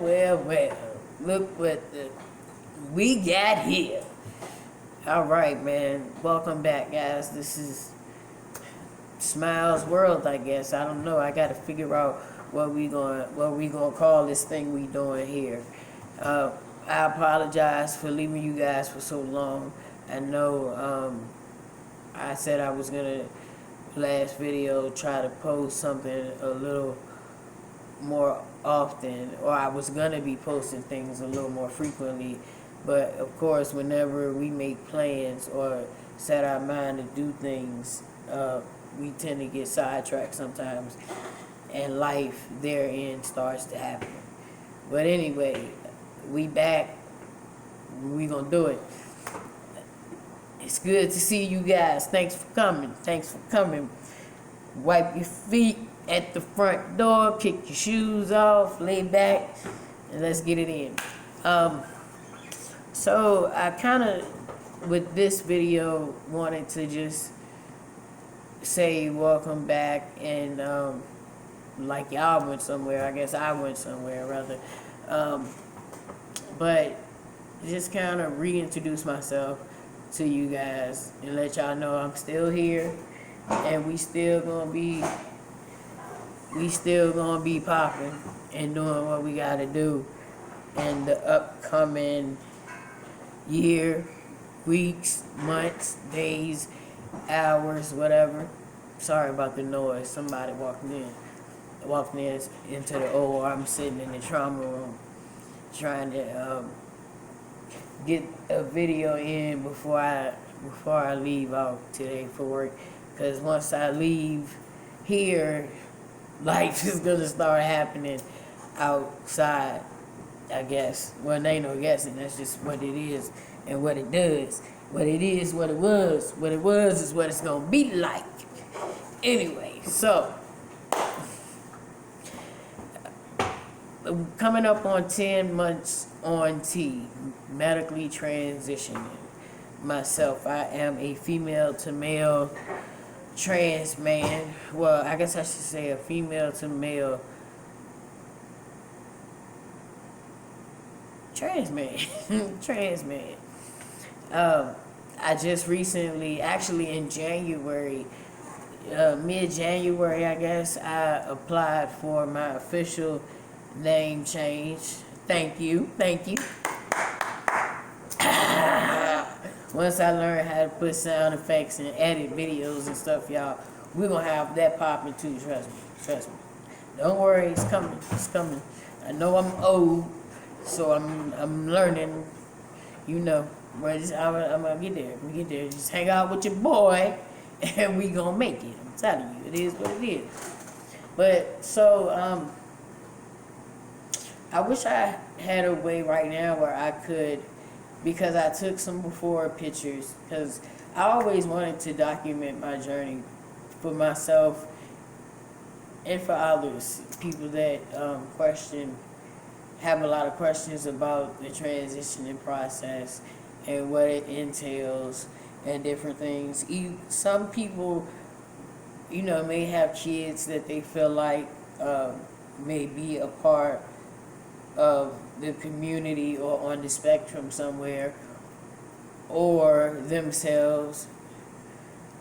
Well. Look what we got here. Alright, man. Welcome back, guys. This is Smiles World, I guess. I don't know. I gotta figure out what we gonna call this thing we doing here. I apologize for leaving you guys for so long. I know I said I was gonna last video try to post something a little more often, or I was gonna be posting things a little more frequently, but of course whenever we make plans or set our mind to do things, we tend to get sidetracked sometimes, and life therein starts to happen. But anyway, we back. We gonna do it. It's good to see you guys. Thanks for coming. Wipe your feet at the front door, kick your shoes off, lay back, and let's get it in. So I kind of, with this video, wanted to just say welcome back, and like y'all went somewhere, I guess I went somewhere rather, but just kind of reintroduce myself to you guys and let y'all know I'm still here, and we still gonna be popping and doing what we gotta do in the upcoming year, weeks, months, days, hours, whatever. Sorry about the noise. Somebody walked in into the OR. I'm sitting in the trauma room trying to get a video in before I leave out today for work, because once I leave here, life is gonna start happening outside, I guess. Well, there ain't no guessing. That's just what it is and what it does. What it is, what it was. What it was is what it's gonna be like. Anyway, so coming up on 10 months on T, medically transitioning myself. I am a female to male trans man. Well, I guess I should say a female to male trans man. Trans man. I just recently, actually in January, mid-January, I guess, I applied for my official name change. Thank you. Once I learn how to put sound effects and edit videos and stuff, y'all, we're gonna have that popping too. Trust me. Don't worry, it's coming. I know I'm old, so I'm learning. You know, but I'm gonna get there. We get there. Just hang out with your boy, and we gonna make it. I'm telling you, it is what it is. But so I wish I had a way right now where I could, because I took some before pictures, because I always wanted to document my journey for myself and for others, people that have a lot of questions about the transitioning process and what it entails and different things. Some people, may have kids that they feel like may be a part of the community or on the spectrum somewhere, or themselves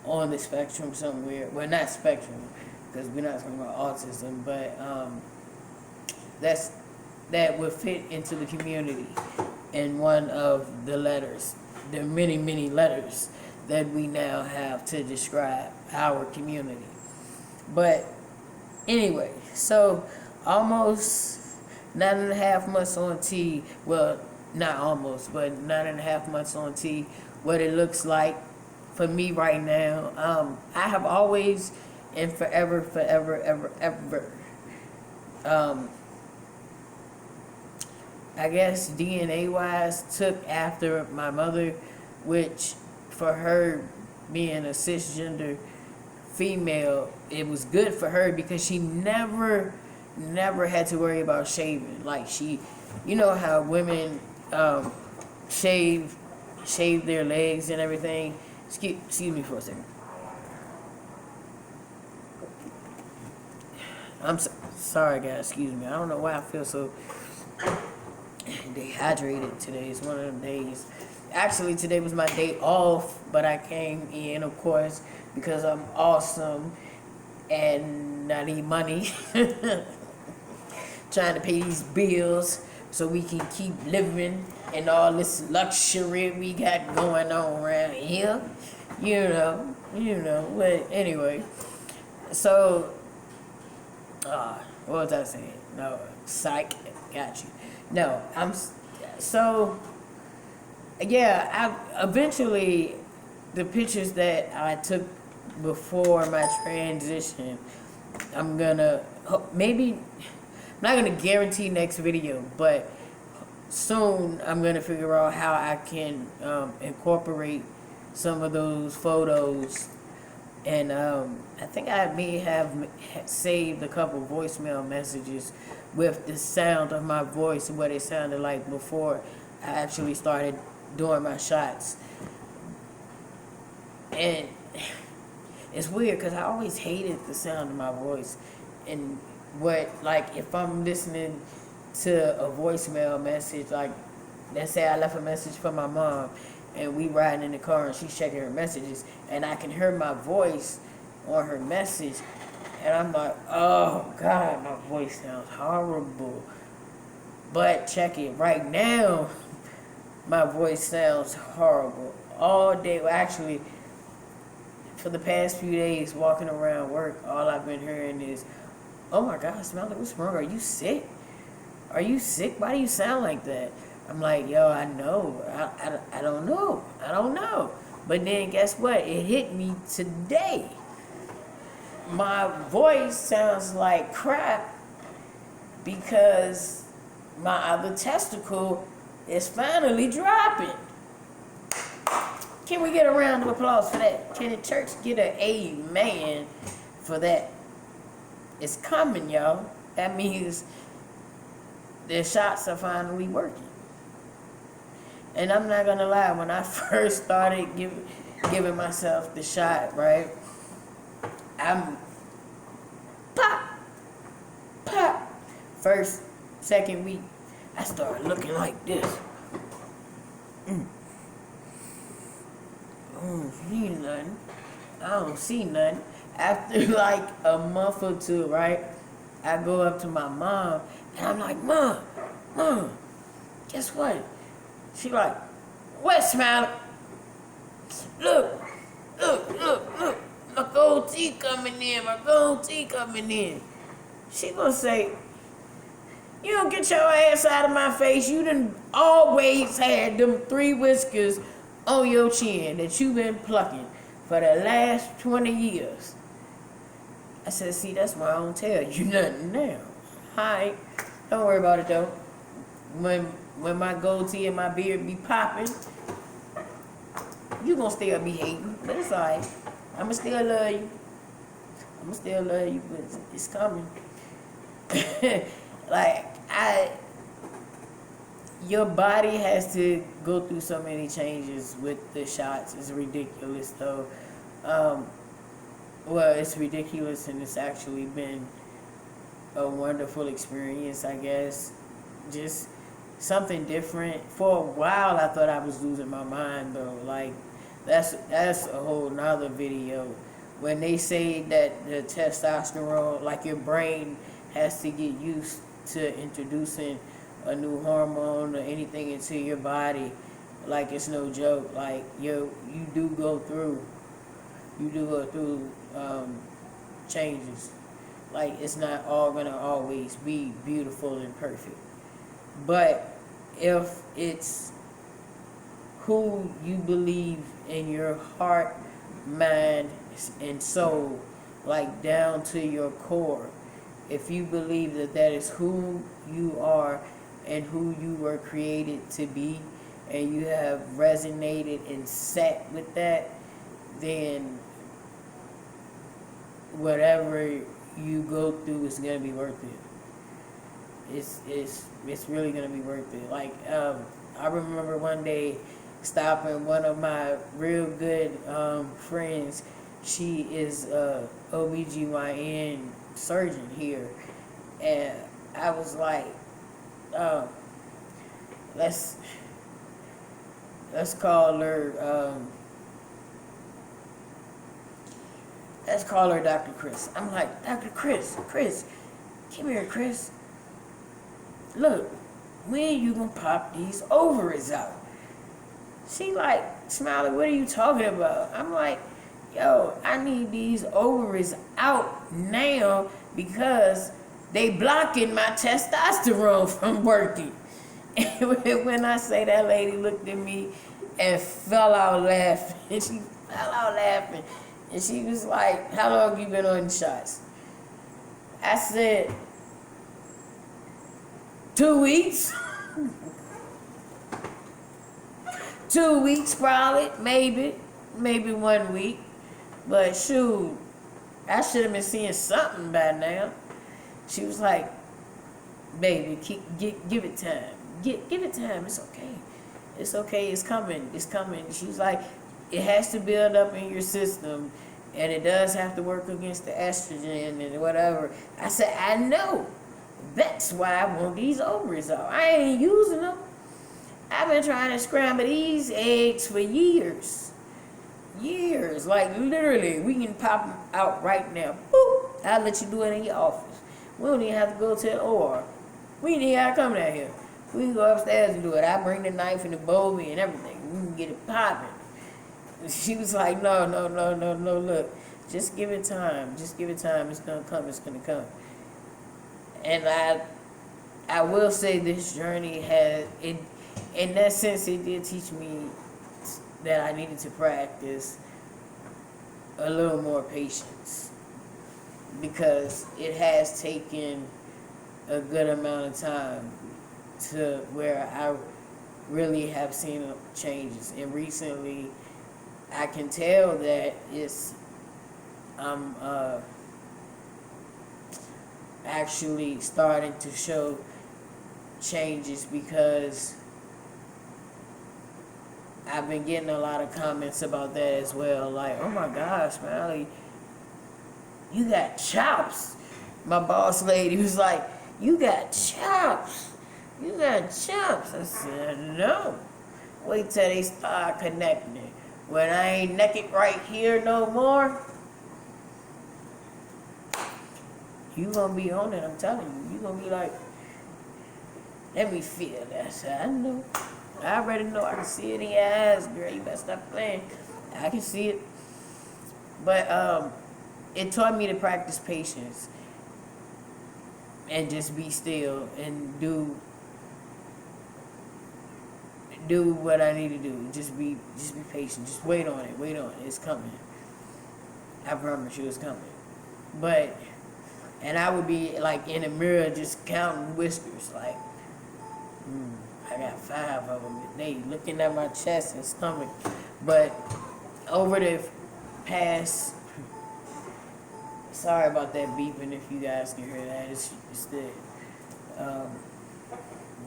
on the spectrum somewhere. Well, not spectrum, because we're not talking about autism, but that would fit into the community in one of the letters, the many letters that we now have to describe our community. But anyway, so almost 9.5 months on T. Well, not almost, but 9.5 months on T. What it looks like for me right now. I have always and forever, I guess DNA wise, took after my mother, which for her being a cisgender female, it was good for her because she never had to worry about shaving. Like you know how women shave their legs and everything. Excuse me for a second. I'm sorry, guys. Excuse me. I don't know why I feel so dehydrated today. It's one of them days. Actually, today was my day off, but I came in, of course, because I'm awesome and I need money. Trying to pay these bills so we can keep living in all this luxury we got going on around here. But anyway, so, what was I saying? No, psych, got you. No, so, yeah, eventually, the pictures that I took before my transition, I'm gonna, maybe, I'm not gonna guarantee next video, but soon I'm gonna figure out how I can incorporate some of those photos, and I think I may have saved a couple voicemail messages with the sound of my voice, what it sounded like before I actually started doing my shots. And it's weird because I always hated the sound of my voice, and if I'm listening to a voicemail message, like, let's say I left a message for my mom and we riding in the car and she's checking her messages and I can hear my voice on her message and I'm like, oh God, my voice sounds horrible. But check it, right now my voice sounds horrible all day. Well, actually, for the past few days walking around work, all I've been hearing is, oh my God, Smiley, what's wrong? Are you sick? Are you sick? Why do you sound like that? I'm like, yo, I know. I don't know. I don't know. But then guess what? It hit me today. My voice sounds like crap because my other testicle is finally dropping. Can we get a round of applause for that? Can the church get an amen for that? It's coming, y'all. That means the shots are finally working. And I'm not gonna lie, when I first started giving myself the shot, right? I'm pop. First, second week, I started looking like this. I don't see nothing. I don't see nothing. After like a month or two, right? I go up to my mom and I'm like, Mom, guess what? She like, what, Smiley? Look. My gold teeth coming in. She gonna say, you don't get your ass out of my face. You done always had them 3 whiskers on your chin that you been plucking for the last 20 years. I said, see, that's why I don't tell you nothing now. Alright, don't worry about it though. When my goatee and my beard be popping, you gonna still be hating, but it's alright. I'ma still love you, but it's coming. Your body has to go through so many changes with the shots. It's ridiculous though. Well, it's ridiculous, and it's actually been a wonderful experience, I guess. Just something different. For a while, I thought I was losing my mind, though. Like, that's a whole nother video. When they say that the testosterone, like your brain has to get used to introducing a new hormone or anything into your body, like it's no joke. Like, you do go through changes. Like, it's not all gonna always be beautiful and perfect. But if it's who you believe in your heart, mind, and soul, like down to your core, if you believe that is who you are and who you were created to be, and you have resonated and sat with that, then whatever you go through is gonna be worth it. It's really gonna be worth it. Like, I remember one day stopping one of my real good friends. She is a OBGYN surgeon here, and I was like, let's call her let's call her Dr. Chris. I'm like, Dr. Chris, come here, Chris. Look, when you gonna pop these ovaries out? She like, Smiley, what are you talking about? I'm like, yo, I need these ovaries out now because they blocking my testosterone from working. And when I say that, lady looked at me and fell out laughing. And she fell out laughing. And she was like, how long have you been on the shots? I said, 2 weeks. 2 weeks probably, maybe 1 week. But shoot, I should have been seeing something by now. She was like, baby, give it time. Give it time. It's okay. It's okay. It's coming. It's coming. She was like, it has to build up in your system, and it does have to work against the estrogen and whatever. I said, I know. That's why I want these ovaries out. I ain't using them. I've been trying to scramble these eggs for years. Years. Like, literally, we can pop them out right now. Boop. I'll let you do it in your office. We don't even have to go to the OR. We ain't even have to come down here. We can go upstairs and do it. I bring the knife and the Bobby and everything. We can get it popping. She was like, no, look. Just give it time. Just give it time. It's going to come. It's going to come. And I will say this journey has, in that sense, it did teach me that I needed to practice a little more patience. Because it has taken a good amount of time to where I really have seen changes. And recently, I can tell that I'm actually starting to show changes because I've been getting a lot of comments about that as well. Like, oh my gosh, Smiley, you got chops. My boss lady was like, you got chops. You got chops. I said, no. Wait till they start connecting. When I ain't naked right here no more, you gonna be on it, I'm telling you. You gonna be like, let me feel that. I said, I know. I already know. I can see it in your eyes, girl. You better stop playing. I can see it. But it taught me to practice patience and just be still and do what I need to do. Just be patient. Just wait on it. Wait on it. It's coming. I promise you, it's coming. And I would be like in the mirror just counting whiskers, like, I got 5 of them. They looking at my chest and stomach. But over the past, sorry about that beeping if you guys can hear that. It's the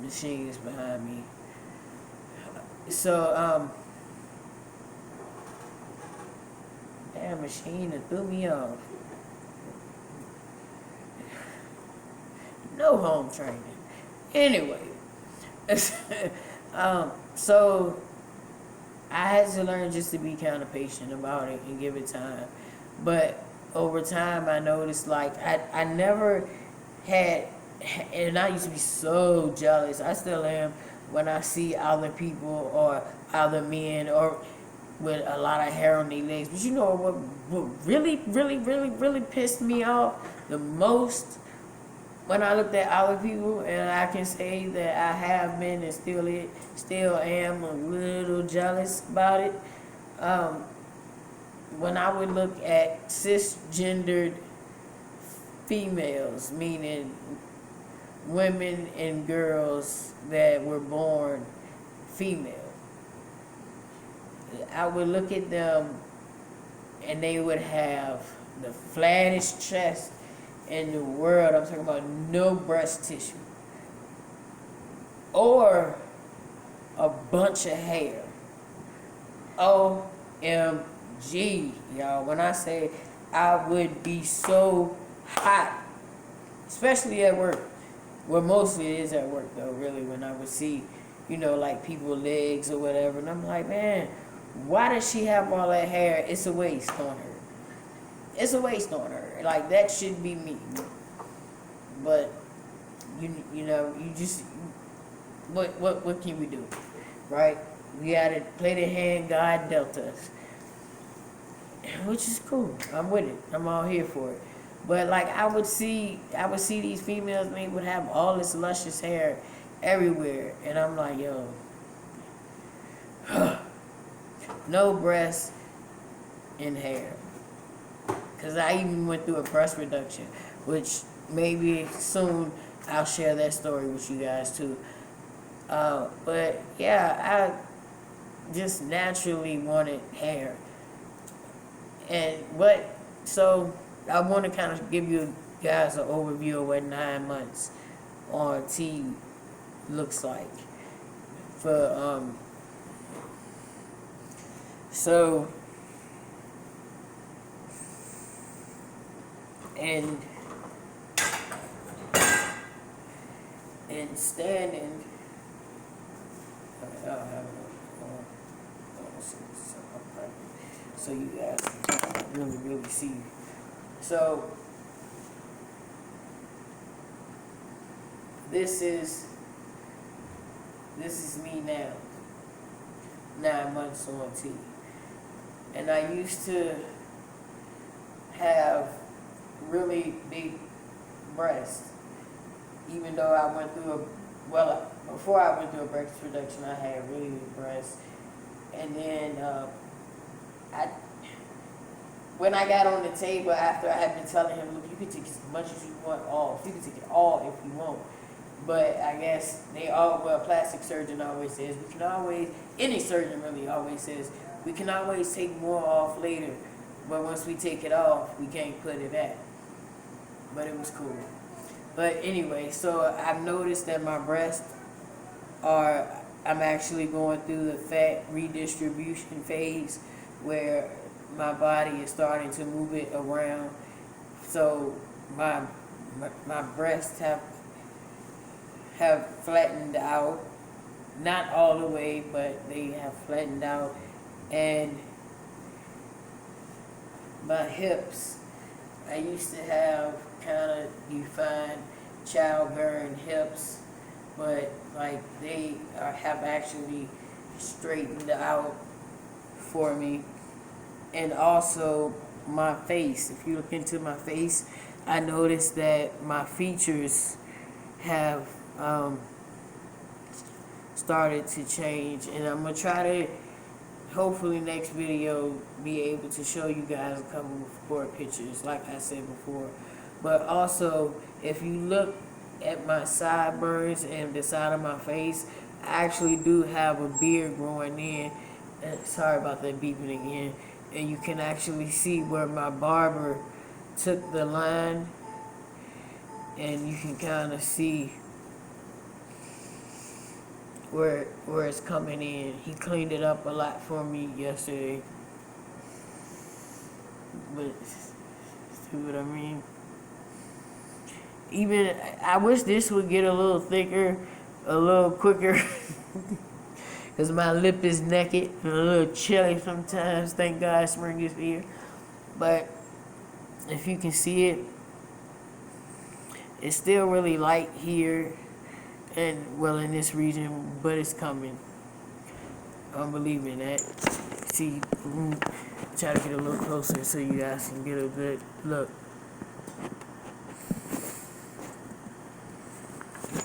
machine is behind me. So, damn machine that threw me off. No home training. Anyway, so I had to learn just to be kind of patient about it and give it time. But over time, I noticed like I never had, and I used to be so jealous. I still am when I see other people or other men or with a lot of hair on their legs. But you know what really pissed me off the most? When I looked at other people, and I can say that I have been and still am a little jealous about it. When I would look at cisgendered females, meaning women and girls that were born female, I would look at them and they would have the flattest chest in the world. I'm talking about no breast tissue or a bunch of hair. OMG, y'all. When I say I would be so hot, especially at work. Well, mostly it is at work though, really, when I would see you know, like people's legs or whatever. And I'm like, man, why does she have all that hair? It's a waste on her. It's a waste on her. Like, that should be me. But you know, you just, what can we do, right? We gotta play the hand God dealt us, which is cool. I'm with it. I'm all here for it. But like, I would see these females, and they would have all this luscious hair everywhere, and I'm like, yo, no breasts and hair. Cause I even went through a breast reduction, which maybe soon I'll share that story with you guys too. But yeah, I just naturally wanted hair. So I want to kind of give you guys an overview of what 9 months on T looks like. So and standing. So you guys can really see. So this is me now. 9 months on T. And I used to have really big breasts. Even though I went through before I went through a breast reduction, I had really big breasts. And then when I got on the table after I had been telling him, look, you can take as much as you want off. You can take it all if you want. But I guess plastic surgeon always says, any surgeon really always says, we can always take more off later. But once we take it off, we can't put it back. But it was cool. But anyway, so I've noticed that my breasts I'm actually going through the fat redistribution phase where my body is starting to move it around. So my breasts have flattened out. Not all the way, but they have flattened out. And my hips, I used to have kind of defined childbearing hips, but like they have actually straightened out for me. And also my face, if you look into my face, I noticed that my features have started to change, and I'm gonna try to hopefully next video be able to show you guys a couple of more pictures like I said before. But also, if you look at my sideburns and the side of my face, I actually do have a beard growing in. Sorry about that beeping again. And you can actually see where my barber took the line, and you can kind of see where it's coming in. He cleaned it up a lot for me yesterday. But see what I mean? Even I wish this would get a little thicker, a little quicker, because my lip is naked and a little chilly sometimes. Thank God spring is here. But if you can see it, it's still really light here and well in this region, but it's coming. I'm believing that. See, try to get a little closer so you guys can get a good look.